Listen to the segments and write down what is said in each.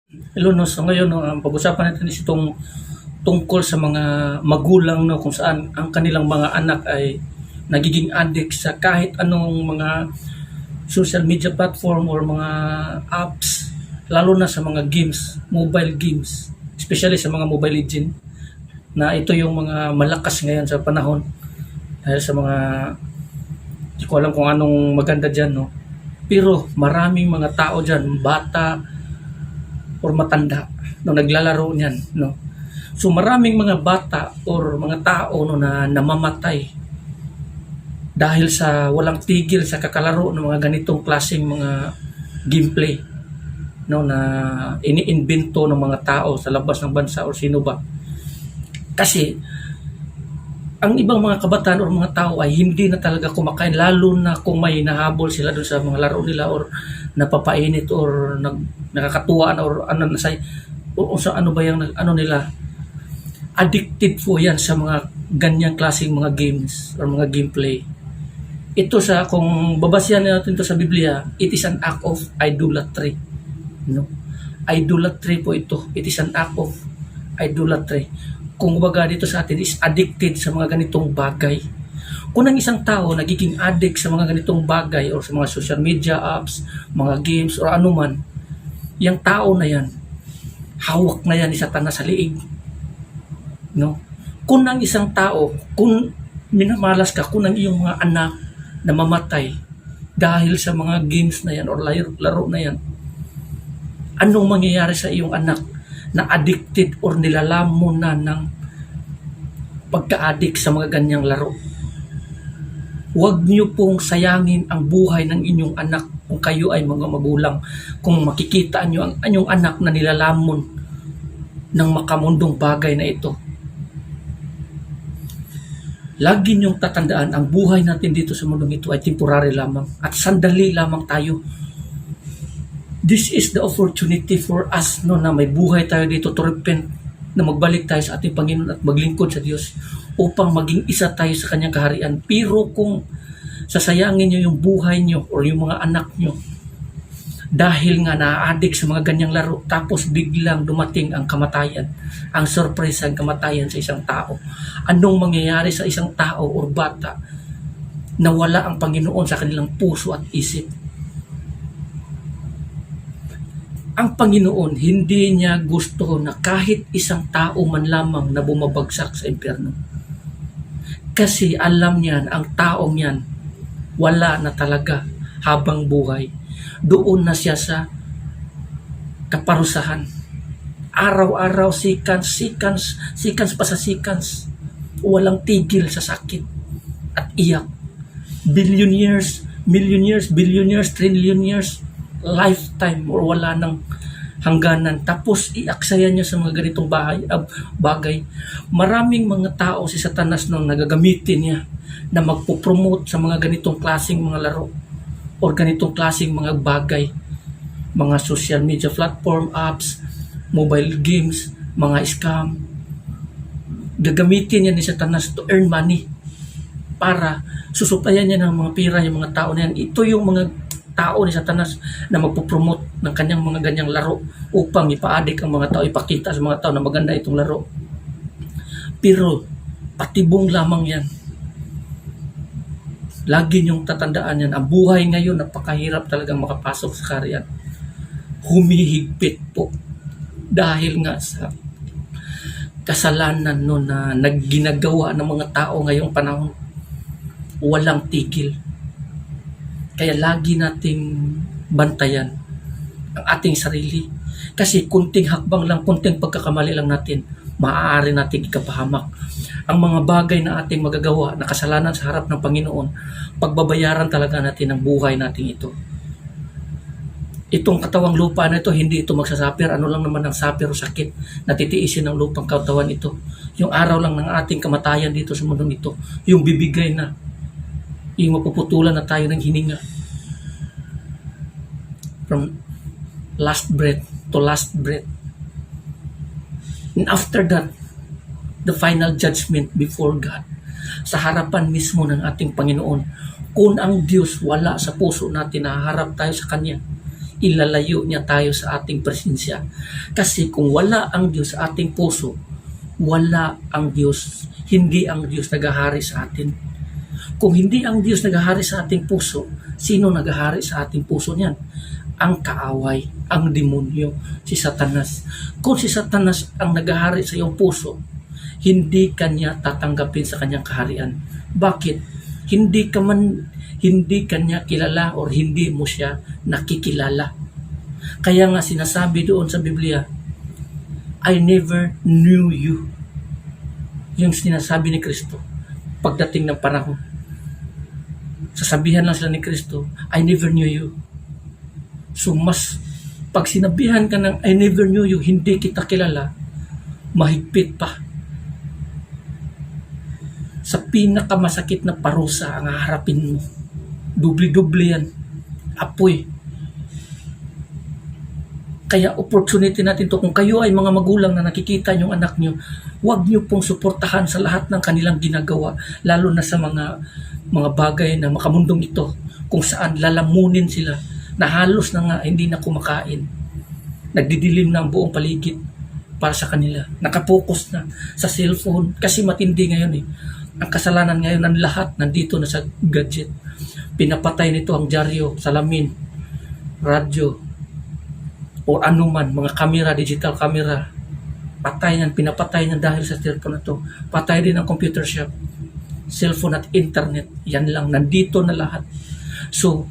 Hello, no. So ngayon, no, ang pag-usapan natin is itong tungkol sa mga magulang, no, kung saan ang kanilang mga anak ay nagiging addict sa kahit anong mga social media platform or mga apps, lalo na sa mga games, mobile games, especially sa mga Mobile Legend, na ito yung mga malakas ngayon sa panahon dahil sa mga, hindi ko alam kung anong maganda dyan, no. Pero maraming mga tao dyan, bata or matanda, no, naglalaro niyan, no. So maraming mga bata or mga tao, no, na namamatay dahil sa walang tigil sa kakalaro ng mga ganitong klaseng mga gameplay, no, na iniimbento ng mga tao sa labas ng bansa or sino ba. Kasi ang ibang mga kabataan or mga tao ay hindi na talaga kumakain, lalo na kung may nahabol sila doon sa mga laro nila or napapainit or nakakatuwa or ano na o sa ano ba yung ano nila, addicted po yan sa mga ganyang klaseng mga games or mga gameplay. Ito sa, kung babasihan natin ito sa Biblia, it is an act of idolatry, no. Idolatry po ito, it is an act of idolatry. Kung baga dito sa atin is addicted sa mga ganitong bagay. Kung ang isang tao nagiging addict sa mga ganitong bagay or sa mga social media apps, mga games or anuman, yung tao na yan, hawak na yan ni Satanas sa liig, no. Kung ang isang tao, kung minamalas ka, kung ang iyong mga anak na mamatay dahil sa mga games na yan or laro na yan, anong mangyayari sa iyong anak na addicted or nilalamon na ng pagka-addict sa mga ganyang laro? Huwag niyo pong sayangin ang buhay ng inyong anak kung kayo ay mga magulang. Kung makikita niyo ang inyong anak na nilalamon ng makamundong bagay na ito, lagi niyong tatandaan ang buhay natin dito sa mundong ito ay temporary lamang at sandali lamang tayo. This is the opportunity for us, no, na may buhay tayo dito to repent, na magbalik tayo sa ating Panginoon at maglingkod sa Diyos upang maging isa tayo sa Kanyang kaharian. Pero kung sasayangin nyo yung buhay nyo or yung mga anak nyo dahil nga na-addict sa mga ganyang laro, tapos biglang dumating ang kamatayan, ang sorpresa, ang kamatayan sa isang tao, anong mangyayari sa isang tao or bata na wala ang Panginoon sa kanilang puso at isip? Ang Panginoon, hindi niya gusto na kahit isang tao man lamang na bumabagsak sa impyerno. Kasi alam niyan, ang taong yan, wala na talaga habang buhay. Doon na siya sa kaparusahan. Araw-araw, seconds pa sa seconds. Walang tigil sa sakit at iyak. Billion years, million years, billion years, trillion years, lifetime or wala nang hangganan, tapos iaksaya niya sa mga ganitong bagay. Maraming mga tao si Satanas nung nagagamitin niya na magpo-promote sa mga ganitong klaseng mga laro or ganitong klaseng mga bagay, mga social media platform, apps, mobile games, mga scam. Gagamitin niya ni Satanas to earn money para susuplayan niya ng mga pira yung mga tao na yan. Ito yung mga tao ni Satanas na magpo-promote ng kanyang mga ganyang laro upang ipa-addict ang mga tao, ipakita sa mga tao na maganda itong laro. Pero patibong lamang yan. Lagi niyong tatandaan yan. Ang buhay ngayon, napakahirap talagang makapasok sa kaharian. Humihigpit po dahil nga sa kasalanan, no, na nagginagawa ng mga tao ngayong panahon. Walang tigil. Kaya lagi nating bantayan ang ating sarili. Kasi kunting hakbang lang, kunting pagkakamali lang natin, maaari nating ikapahamak ang mga bagay na ating magagawa na kasalanan sa harap ng Panginoon. Pagbabayaran talaga natin ang buhay natin ito. Itong katawang lupa na ito, hindi ito magsasapir. Ano lang naman ang sapir o sakit na titiisin ng lupang katawan ito? Yung araw lang ng ating kamatayan dito sa mundong ito. Yung bibigay na, yung mapuputulan na tayo ng hininga. From last breath to last breath. And after that, the final judgment before God. Sa harapan mismo ng ating Panginoon. Kung ang Diyos wala sa puso natin, naharap tayo sa Kanya, ilalayo niya tayo sa ating presensya. Kasi kung wala ang Diyos sa ating puso, wala ang Diyos, hindi ang Diyos naghahari sa atin. Kung hindi ang Diyos naghahari sa ating puso, sino naghahari sa ating puso niyan? Ang kaaway, ang demonyo, si Satanas. Kung si Satanas ang naghahari sa iyong puso, hindi kanya tatanggapin sa kanyang kaharian. Bakit? Hindi kanya kilala or hindi mo siya nakikilala. Kaya nga sinasabi doon sa Biblia, I never knew you. Yung sinasabi ni Kristo pagdating ng panahon. Sasabihan lang sila ni Kristo, I never knew you. So mas pag sinabihan ka ng I never knew you, hindi kita kilala, mahigpit pa. Sa pinakamasakit na parusa ang haharapin mo. Dubli-dubli yan. Apoy. Kaya opportunity natin to. Kung kayo ay mga magulang na nakikita yung anak nyo, huwag nyo pong suportahan sa lahat ng kanilang ginagawa, lalo na sa mga bagay na makamundong ito, kung saan lalamunin sila na halos na nga hindi na kumakain. Nagdidilim na ang buong paligid para sa kanila. Nakapokus na sa cellphone kasi matindi ngayon eh. Ang kasalanan ngayon ng lahat nandito na sa gadget. Pinapatay nito ang dyaryo, salamin, radyo, o anuman, mga kamera, digital camera. Patay yan, pinapatay yan dahil sa cellphone na to. Patay din ang computer shop, cellphone at internet. Yan lang, nandito na lahat. So,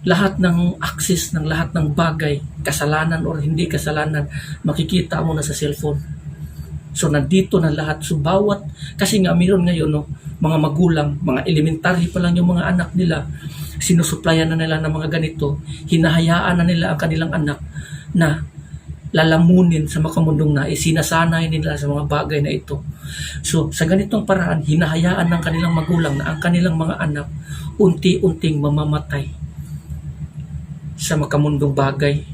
lahat ng access ng lahat ng bagay, kasalanan or hindi kasalanan, makikita mo na sa cellphone. So nandito na lahat. So bawat, kasi nga meron ngayon no, mga magulang, mga elementary pa lang yung mga anak nila, sinusuplayan na nila ng mga ganito, hinahayaan na nila ang kanilang anak na lalamunin sa makamundong nais, sinasanay nila sa mga bagay na ito. So sa ganitong paraan, hinahayaan ng kanilang magulang na ang kanilang mga anak unti-unting mamamatay sa makamundong bagay.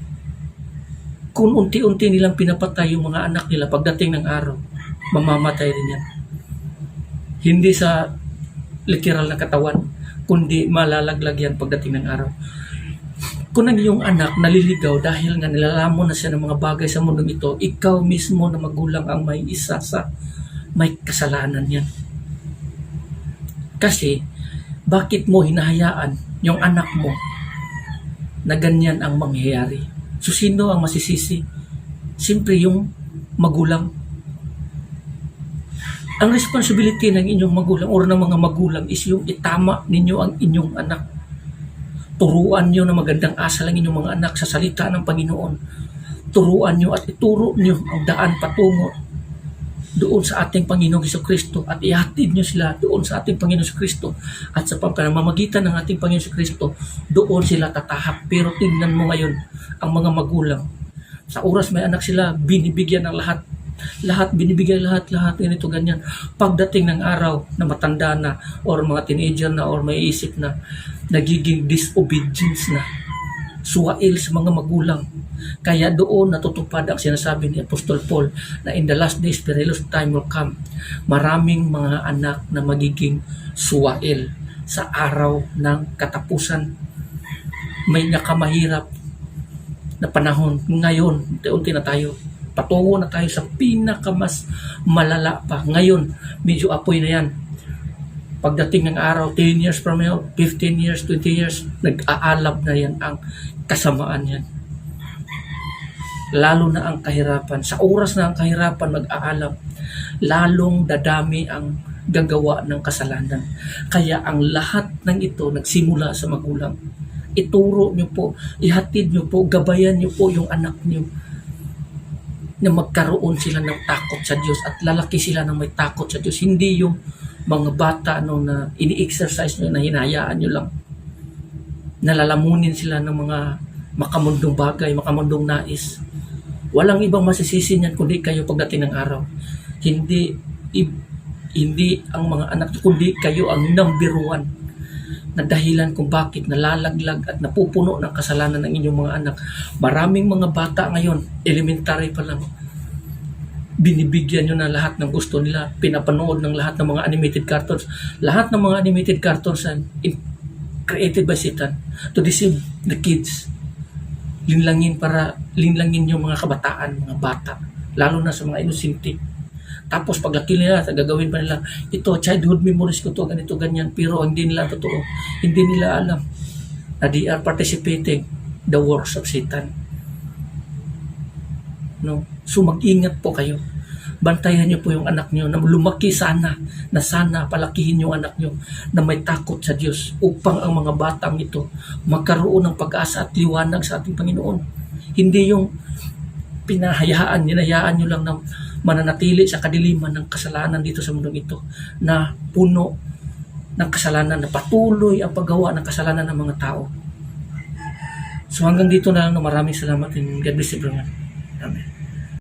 Kung unti-unti nilang pinapatay yung mga anak nila, pagdating ng araw, mamamatay din yan. Hindi sa literal na katawan, kundi malalaglag yan pagdating ng araw. Kung ang iyong anak naliligaw dahil nga nilalamon na siya ng mga bagay sa mundong ito, ikaw mismo na magulang ang may isa sa may kasalanan yan. Kasi, bakit mo hinahayaan yung anak mo na ganyan ang mangyayari? So, sino ang masisisi? Siyempre, yung magulang. Ang responsibility ng inyong magulang o ng mga magulang is yung itama ninyo ang inyong anak. Turuan nyo na magandang asal ang inyong mga anak sa salita ng Panginoon. Turuan nyo at ituro nyo ang daan patungo doon sa ating Panginoong Jesucristo at ihatid nyo sila doon sa ating Panginoong Jesucristo at sa pamamagitan ng ating Panginoong Jesucristo, doon sila tatahak. Pero tingnan mo ngayon ang mga magulang. Sa oras may anak sila, binibigyan ng lahat, binibigyan lahat, ganito, ganyan. Pagdating ng araw na matanda na or mga teenager na or may isip na, nagiging disobedience na, suwail sa mga magulang. Kaya doon natutupad ang sinasabi ni Apostol Paul na in the last days perilous time will come. Maraming mga anak na magiging suwail sa araw ng katapusan. May nakamahirap na panahon ngayon, unti-unti na tayo. Patungo na tayo sa pinakamas malala pa. Ngayon, medyo apoy na yan. Pagdating ng araw, 10 years from now, 15 years, 20 years, nag-aalab na yan ang kasamaan yan. Lalo na ang kahirapan. Sa oras na ang kahirapan mag-aalab, lalong dadami ang gagawa ng kasalanan. Kaya ang lahat ng ito nagsimula sa magulang. Ituro nyo po, ihatid nyo po, gabayan nyo po yung anak nyo na magkaroon sila ng takot sa Diyos at lalaki sila ng may takot sa Diyos. Hindi yung mga bata na ini-exercise nyo, na hinayaan nyo lang. Nalalamunin sila ng mga makamundong bagay, makamundong nais. Walang ibang masisisi niyan kundi kayo pagdating ng araw. Hindi ang mga anak, kundi kayo ang number one na dahilan kung bakit nalalaglag at napupuno ng kasalanan ng inyong mga anak. Maraming mga bata ngayon, elementary pa lang, binibigyan nyo na lahat ng gusto nila, pinapanood ng lahat ng mga animated cartoons. Lahat ng mga animated cartoons created by Satan to deceive the kids. linlangin yung mga kabataan, mga bata, lalo na sa mga inosente. Tapos paglaki nila, gagawin pa nila, ito, childhood memories ko to, ganito, ganyan, pero hindi nila totoo, hindi nila alam na they are participating the works of Satan. No? So mag-ingat po kayo. Bantayan niyo po yung anak niyo na lumaki sana, na sana palakihin yung anak niyo na may takot sa Diyos upang ang mga batang ito magkaroon ng pag-asa at liwanag sa ating Panginoon. Hindi yung hinayaan niyo lang na mananatili sa kadiliman ng kasalanan dito sa mundong ito na puno ng kasalanan, na patuloy ang paggawa ng kasalanan ng mga tao. So hanggang dito na lang, maraming salamat and God bless everyone. Amen.